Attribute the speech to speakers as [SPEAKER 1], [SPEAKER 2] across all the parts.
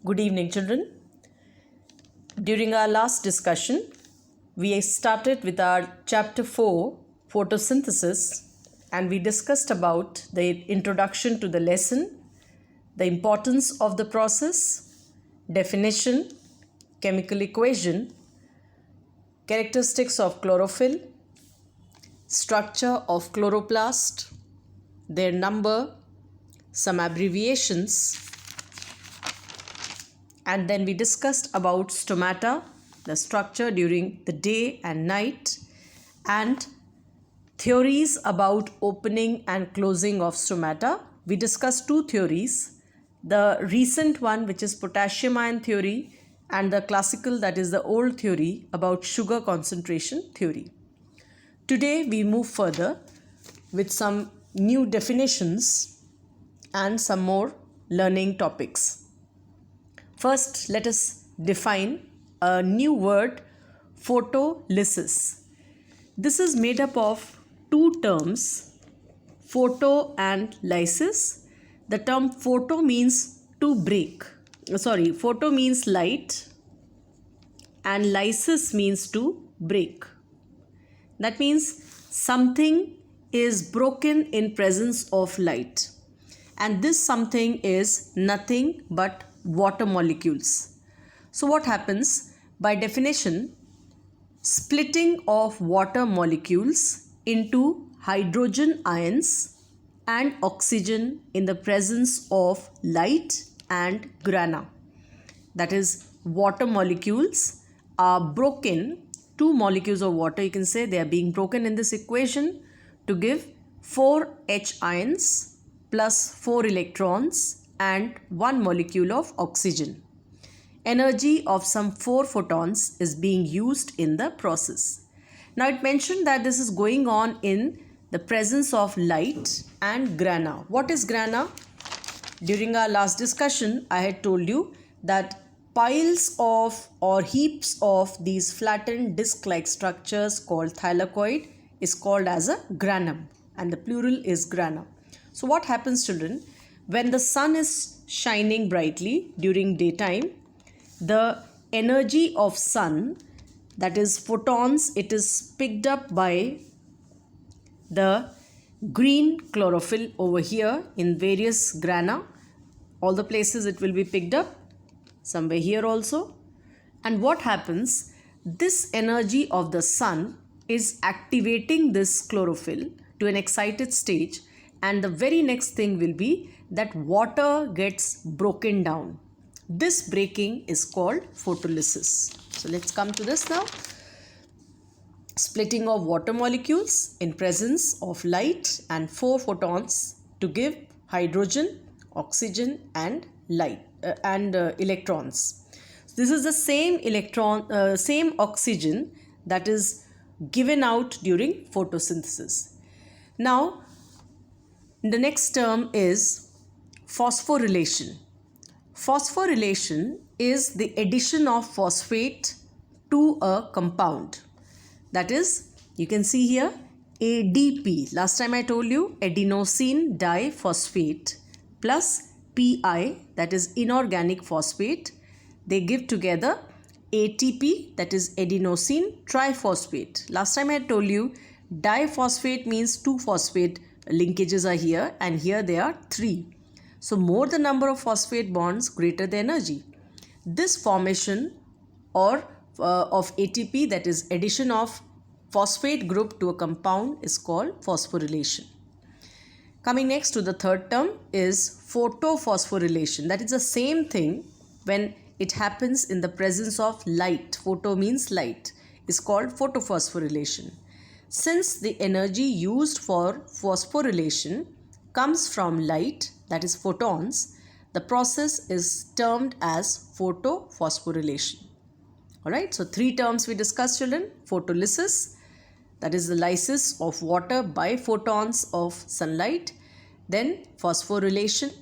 [SPEAKER 1] Good evening, children. During our last discussion, we started with our chapter 4, photosynthesis, and we discussed about the introduction to the lesson, the importance of the process, definition, chemical equation, characteristics of chlorophyll, structure of chloroplast, their number, some abbreviations, and then we discussed about stomata, the structure during the day and night, and theories about opening and closing of stomata. We discussed two theories, the recent one which is potassium ion theory and the classical, that is the old theory about sugar concentration theory. Today we move further with some new definitions and some more learning topics. First, let us define a new word, photolysis. This is made up of two terms, photo and lysis. The term photo means to break. Photo means light and lysis means to break. That means something is broken in presence of light. And this something is nothing but water molecules. So what happens? By definition, splitting of water molecules into hydrogen ions and oxygen in the presence of light and grana. That is, water molecules are broken, two molecules of water, you can say they are being broken in this equation to give 4 H ions plus 4 electrons and 1 molecule of oxygen. Energy of some 4 photons is being used in the process. Now it mentioned that this is going on in the presence of light and grana. What is grana? During our last discussion, I had told you that piles of or heaps of these flattened disc-like structures called thylakoid is called as a granum, and the plural is grana. So what happens, children? When the sun is shining brightly during daytime, the energy of sun, that is photons, it is picked up by the green chlorophyll over here in various grana. All the places it will be picked up, somewhere here also. And what happens? This energy of the sun is activating this chlorophyll to an excited stage, and the very next thing will be that water gets broken down. This breaking is called photolysis. So let's come to this now. Splitting of water molecules in presence of light and 4 photons to give hydrogen, oxygen and electrons. This is the same oxygen that is given out during photosynthesis. Now the next term is phosphorylation. Phosphorylation is the addition of phosphate to a compound. That is, you can see here ADP. Last time I told you adenosine diphosphate plus PI, that is inorganic phosphate. They give together ATP, that is adenosine triphosphate. Last time I told you diphosphate means 2 phosphate linkages are here, and here they are 3. So more the number of phosphate bonds, greater the energy. This formation of ATP, that is addition of phosphate group to a compound, is called phosphorylation. Coming next to the third term is photophosphorylation. That is the same thing when it happens in the presence of light. Photo means light, is called photophosphorylation. Since the energy used for phosphorylation comes from light, that is photons, the process is termed as photophosphorylation. Alright, so 3 terms we discussed, children. Photolysis, that is the lysis of water by photons of sunlight. Then phosphorylation,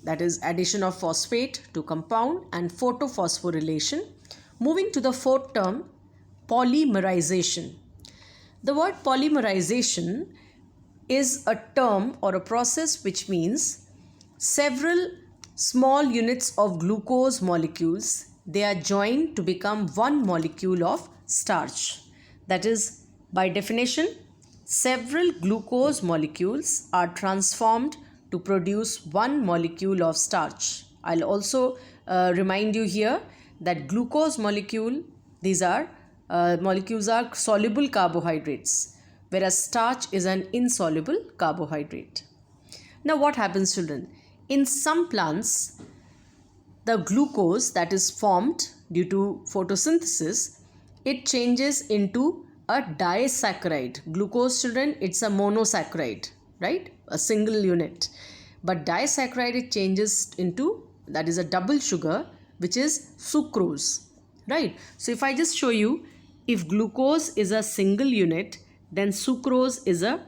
[SPEAKER 1] that is addition of phosphate to compound, and photophosphorylation. Moving to the 4th term, polymerization. The word polymerization is a term or a process which means several small units of glucose molecules, they are joined to become one molecule of starch. That is, by definition, several glucose molecules are transformed to produce one molecule of starch. I'll also remind you here that glucose molecule, these are molecules are soluble carbohydrates, whereas starch is an insoluble carbohydrate. Now what happens, children? In some plants, the glucose that is formed due to photosynthesis, it changes into a disaccharide. Glucose, children, it's a monosaccharide, right? A single unit. But disaccharide, it changes into, that is a double sugar, which is sucrose, right? So if I just show you, if glucose is a single unit, then sucrose is a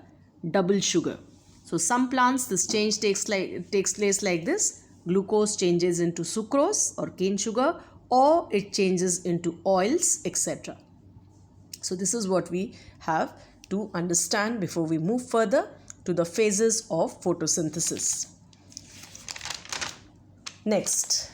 [SPEAKER 1] double sugar. So some plants, this change takes place like this. Glucose changes into sucrose or cane sugar, or it changes into oils, etc. So this is what we have to understand before we move further to the phases of photosynthesis. Next,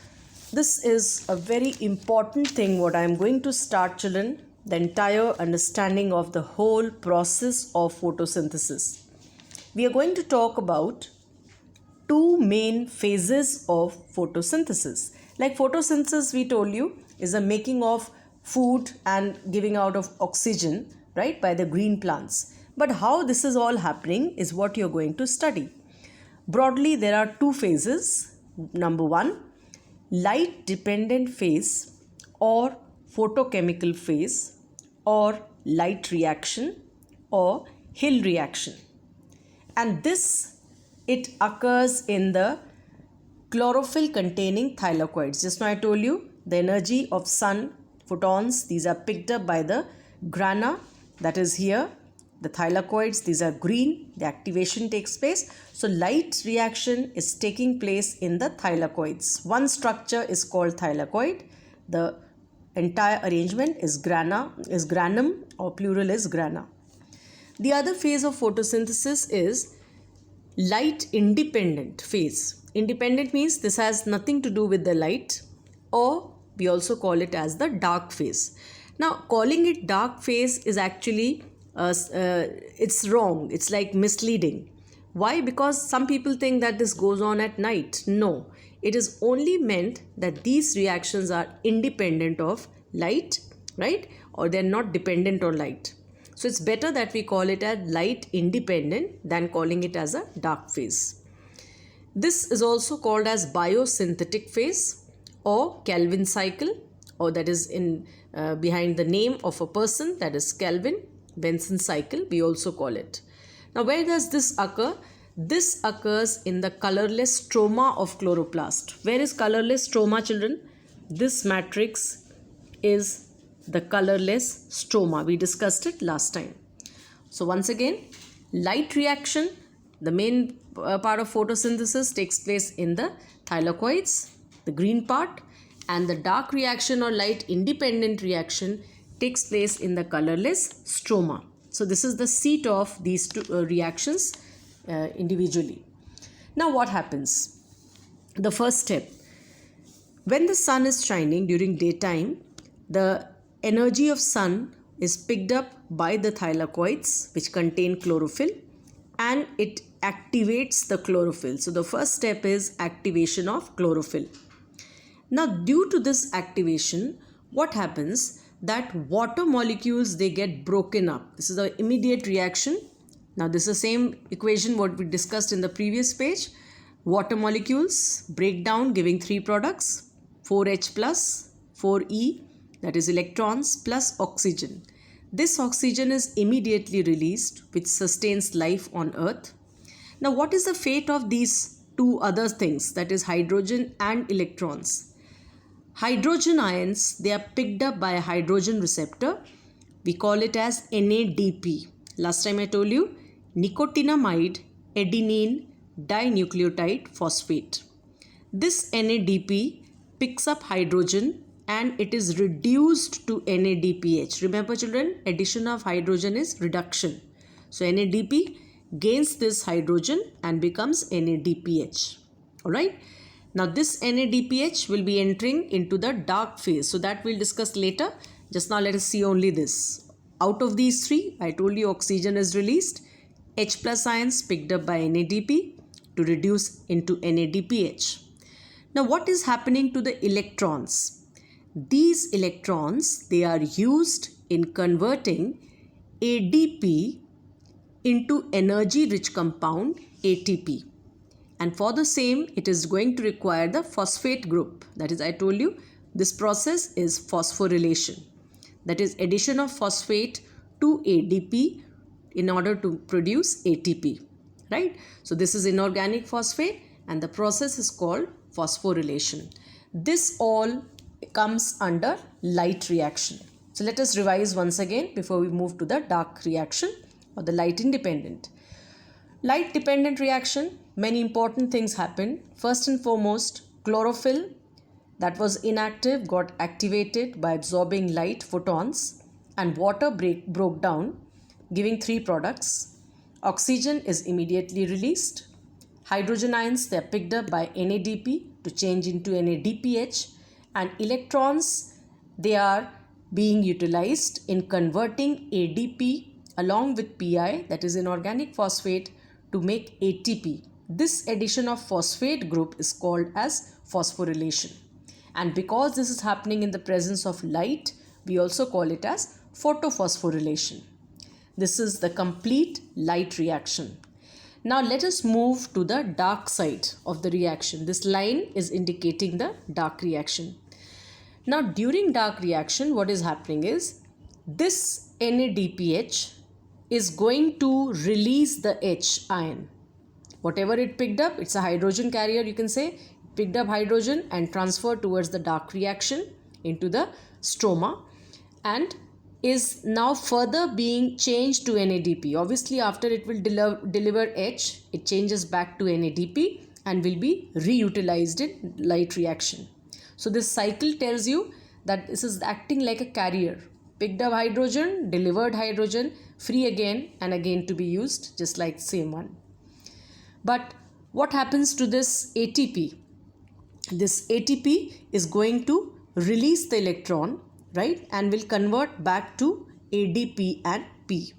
[SPEAKER 1] this is a very important thing what I am going to start, children, the entire understanding of the whole process of photosynthesis. We are going to talk about two main phases of photosynthesis. Like photosynthesis, we told you, is the making of food and giving out of oxygen, right, by the green plants. But how this is all happening is what you're going to study. Broadly, there are two phases. Number one, light dependent phase or photochemical phase, or light reaction or Hill reaction. And this, it occurs in the chlorophyll containing thylakoids. Just now I told you the energy of sun photons, these are picked up by the grana, that is here, the thylakoids, these are green, the activation takes place. So light reaction is taking place in the thylakoids. One structure is called thylakoid. The entire arrangement is granum, or plural is grana. The other phase of photosynthesis is light independent phase. Independent means this has nothing to do with the light, or we also call it as the dark phase. Now, calling it dark phase is actually, it's wrong. It's like misleading. Why? Because some people think that this goes on at night. No, it is only meant that these reactions are independent of light, right? Or they're not dependent on light. So it's better that we call it as light independent than calling it as a dark phase. This is also called as biosynthetic phase or Calvin cycle, or that is in behind the name of a person, that is Calvin, Benson cycle, we also call it. Now where does this occur? This occurs in the colorless stroma of chloroplast. Where is colorless stroma, children? This matrix is the colorless stroma. We discussed it last time. So once again, light reaction, the main part of photosynthesis, takes place in the thylakoids, the green part, and the dark reaction or light independent reaction takes place in the colorless stroma. So this is the seat of these two reactions individually. Now what happens? The first step, when the sun is shining during daytime, the energy of sun is picked up by the thylakoids, which contain chlorophyll, and it activates the chlorophyll. So the first step is activation of chlorophyll. Now due to this activation, what happens? That water molecules, they get broken up. This is the immediate reaction. Now this is the same equation what we discussed in the previous page. Water molecules break down, giving three products, 4H plus, 4E, that is electrons, plus oxygen. This oxygen is immediately released, which sustains life on Earth. Now what is the fate of these two other things, that is hydrogen and electrons? Hydrogen ions, they are picked up by a hydrogen receptor. We call it as NADP. Last time I told you, nicotinamide adenine dinucleotide phosphate. This NADP picks up hydrogen and it is reduced to NADPH. Remember children, addition of hydrogen is reduction. So NADP gains this hydrogen and becomes NADPH. Alright. Now this NADPH will be entering into the dark phase. So that we'll discuss later. Just now let us see only this. Out of these three, I told you oxygen is released. H plus ions picked up by NADP to reduce into NADPH. Now what is happening to the electrons? These electrons, they are used in converting ADP into energy rich compound ATP. And for the same, it is going to require the phosphate group. That is, I told you, this process is phosphorylation. That is addition of phosphate to ADP in order to produce ATP. Right? So this is inorganic phosphate and the process is called phosphorylation. This all comes under light reaction. So let us revise once again before we move to the dark reaction or the light independent. Light dependent reaction, many important things happen. First and foremost, chlorophyll that was inactive got activated by absorbing light photons and water broke down, giving three products. Oxygen is immediately released. Hydrogen ions, they are picked up by NADP to change into NADPH, and electrons, they are being utilized in converting ADP along with Pi, that is inorganic phosphate, to make ATP. This addition of phosphate group is called as phosphorylation. And because this is happening in the presence of light, we also call it as photophosphorylation. This is the complete light reaction. Now let us move to the dark side of the reaction. This line is indicating the dark reaction. Now during dark reaction, what is happening is this NADPH is going to release the H ion. Whatever it picked up, it's a hydrogen carrier, you can say, picked up hydrogen and transferred towards the dark reaction into the stroma and is now further being changed to NADP. Obviously, after it will deliver H, it changes back to NADP and will be reutilized in light reaction. So this cycle tells you that this is acting like a carrier. Picked up hydrogen, delivered hydrogen, free again and again to be used, just like same one. But what happens to this ATP? This ATP is going to release the electron, right, and will convert back to ADP and P.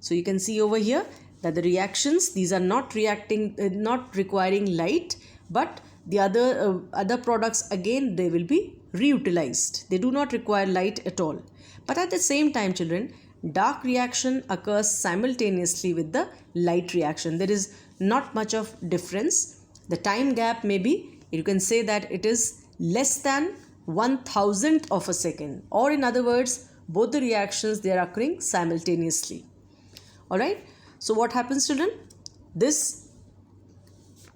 [SPEAKER 1] So you can see over here that the reactions, these are not requiring light, but the other products again, they will be reutilized. They do not require light at all. But at the same time, children, dark reaction occurs simultaneously with the light reaction. There is not much of difference. The time gap may be, you can say that it is less than 1,000th of a second, or in other words, both the reactions, they are occurring simultaneously. Alright, so what happens, children? This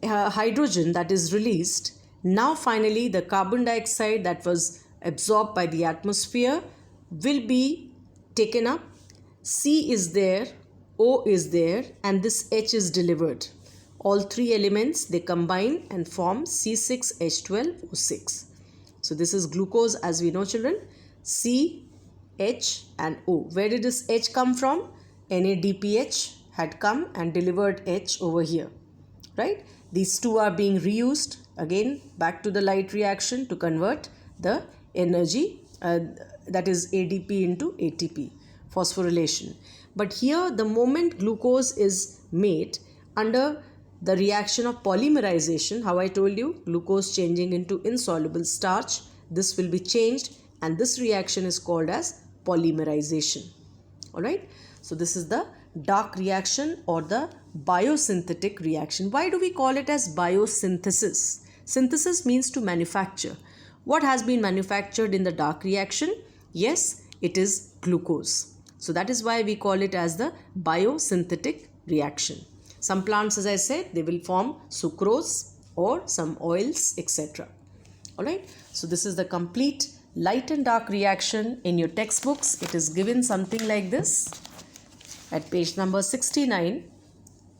[SPEAKER 1] hydrogen that is released, now finally the carbon dioxide that was absorbed by the atmosphere will be taken up. C is there, O is there, and this H is delivered. All three elements, they combine and form C6H12O6. So this is glucose, as we know, children. C, H and O. Where did this H come from? NADPH had come and delivered H over here, right? These two are being reused again back to the light reaction to convert the energy, that is ADP into ATP, phosphorylation. But here the moment glucose is made under the reaction of polymerization, how I told you, glucose changing into insoluble starch, this will be changed and this reaction is called as polymerization. Alright, so this is the dark reaction or the biosynthetic reaction. Why do we call it as biosynthesis? Synthesis means to manufacture. What has been manufactured in the dark reaction? Yes, it is glucose. So that is why we call it as the biosynthetic reaction. Some plants, as I said, they will form sucrose or some oils, etc. Alright, so this is the complete light and dark reaction. In your textbooks, it is given something like this. At page number 69,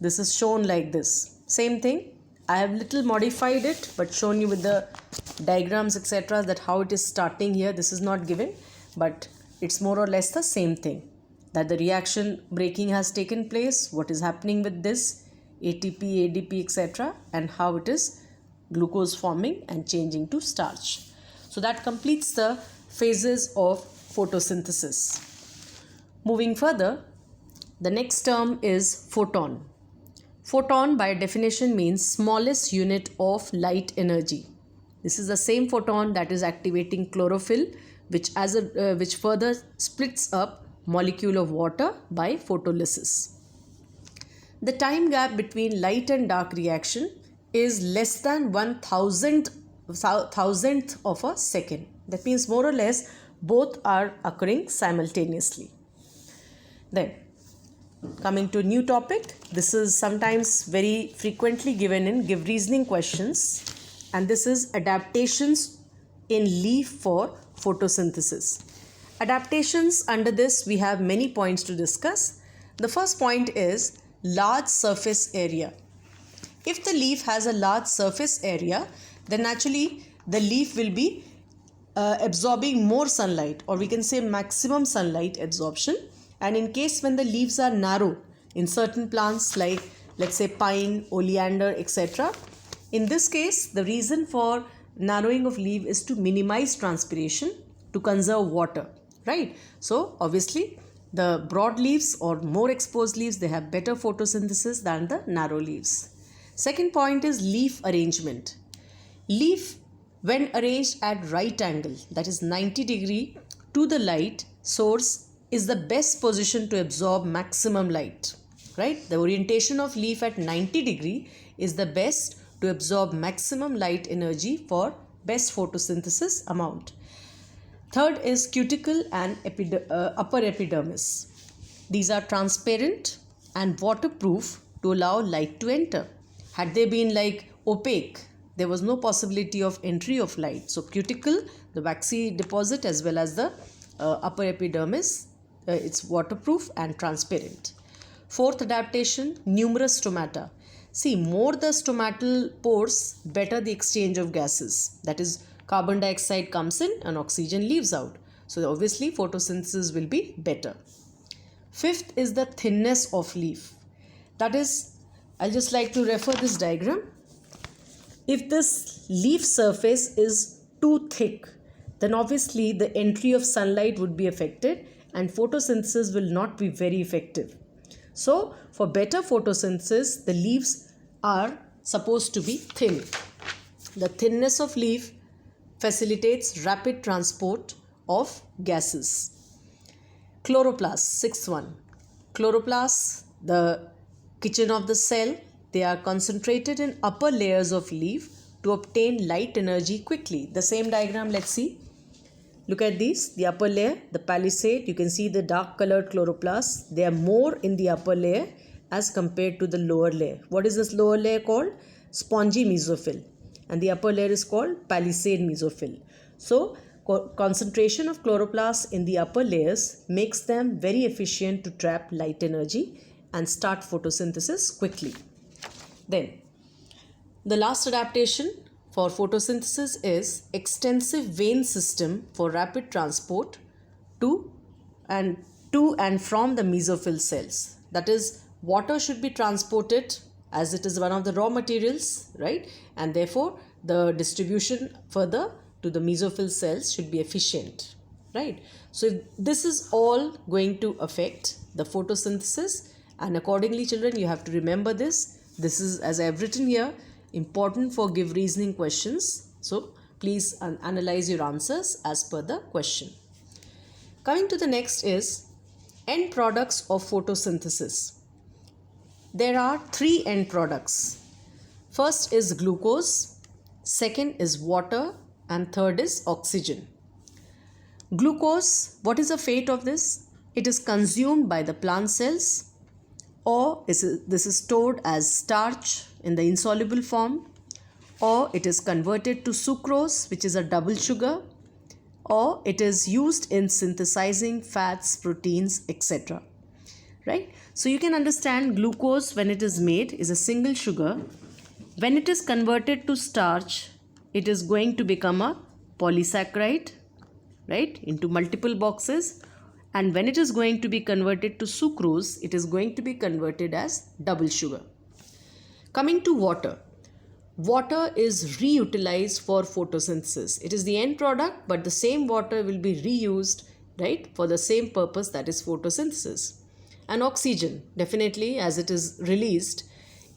[SPEAKER 1] this is shown like this. Same thing. I have little modified it, but shown you with the diagrams, etc. that how it is starting here. This is not given, but it's more or less the same thing. That the reaction breaking has taken place, what is happening with this ATP, ADP, etc. and how it is glucose forming and changing to starch. So that completes the phases of photosynthesis. Moving further, the next term is photon. Photon by definition means smallest unit of light energy. This is the same photon that is activating chlorophyll, which further splits up molecule of water by photolysis. The time gap between light and dark reaction is less than 1,000th of a second. That means more or less both are occurring simultaneously. Then coming to a new topic, this is sometimes very frequently given in give reasoning questions, and this is adaptations in leaf for photosynthesis. Adaptations, under this we have many points to discuss. The first point is large surface area. If the leaf has a large surface area, then naturally the leaf will be absorbing more sunlight, or we can say maximum sunlight absorption. And in case when the leaves are narrow in certain plants like let's say pine, oleander, etc., in this case the reason for narrowing of leaf is to minimize transpiration, to conserve water, right? So obviously the broad leaves or more exposed leaves, they have better photosynthesis than the narrow leaves. Second point is leaf arrangement. Leaf when arranged at right angle, that is 90 degree to the light source, is the best position to absorb maximum light, right? The orientation of leaf at 90 degree is the best to absorb maximum light energy for best photosynthesis amount. Third is cuticle and upper epidermis. These are transparent and waterproof to allow light to enter. Had they been like opaque, there was no possibility of entry of light. So cuticle, the waxy deposit, as well as the upper epidermis, it's waterproof and transparent. Fourth adaptation, numerous stomata. See, more the stomatal pores, better the exchange of gases. That is, carbon dioxide comes in and oxygen leaves out. So obviously photosynthesis will be better. Fifth is the thinness of leaf. That is, I'll just like to refer this diagram. If this leaf surface is too thick, then obviously the entry of sunlight would be affected and photosynthesis will not be very effective. So for better photosynthesis, the leaves are supposed to be thin. The thinness of leaf facilitates rapid transport of gases. Chloroplasts, sixth one. Chloroplasts, the kitchen of the cell, they are concentrated in upper layers of leaf to obtain light energy quickly. The same diagram, let's see. Look at these, the upper layer, the palisade, you can see the dark colored chloroplasts. They are more in the upper layer as compared to the lower layer. What is this lower layer called? Spongy mesophyll. And the upper layer is called palisade mesophyll. So concentration of chloroplasts in the upper layers makes them very efficient to trap light energy and start photosynthesis quickly. Then the last adaptation for photosynthesis is extensive vein system for rapid transport to and from the mesophyll cells. That is, water should be transported as it is one of the raw materials, right? And therefore the distribution further to the mesophyll cells should be efficient, right? So this is all going to affect the photosynthesis, and accordingly children, you have to remember this. This is, as I have written here, important for give reasoning questions. So please analyze your answers as per the question. Coming to the next is end products of photosynthesis. There are three end products. First is glucose, second is water, and third is oxygen. Glucose, what is the fate of this? It is consumed by the plant cells, or this is stored as starch in the insoluble form, or it is converted to sucrose, which is a double sugar, or it is used in synthesizing fats, proteins, etc. Right? So you can understand glucose, when it is made, is a single sugar. When it is converted to starch, it is going to become a polysaccharide, right, into multiple boxes. And when it is going to be converted to sucrose, it is going to be converted as double sugar. Coming to water. water is reutilized for photosynthesis. It is the end product, but the same water will be reused, right, for the same purpose, that is photosynthesis. And oxygen, definitely, as it is released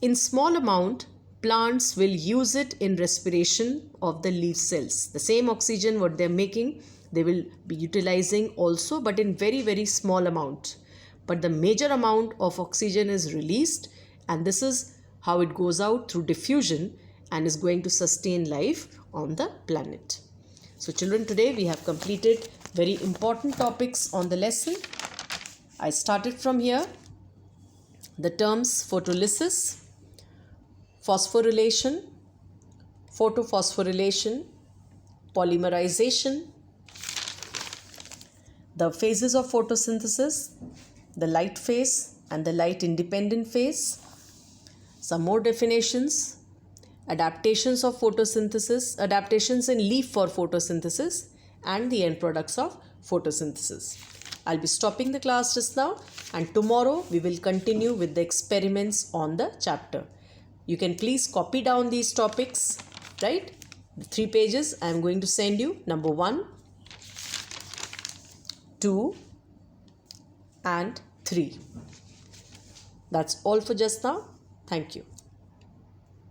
[SPEAKER 1] in small amount, plants will use it in respiration of the leaf cells. The same oxygen what they're making, they will be utilizing also, but in very, very small amount. But the major amount of oxygen is released, and this is how it goes out through diffusion and is going to sustain life on the planet. So children, today we have completed very important topics on the lesson. I started from here. The terms photolysis, phosphorylation, photophosphorylation, polymerization, the phases of photosynthesis, the light phase and the light independent phase, some more definitions, adaptations of photosynthesis, adaptations in leaf for photosynthesis, and the end products of photosynthesis. I'll be stopping the class just now, and tomorrow we will continue with the experiments on the chapter. You can please copy down these topics, right? The 3 pages I am going to send you. Number 1, 2 and 3. That's all for just now. Thank you.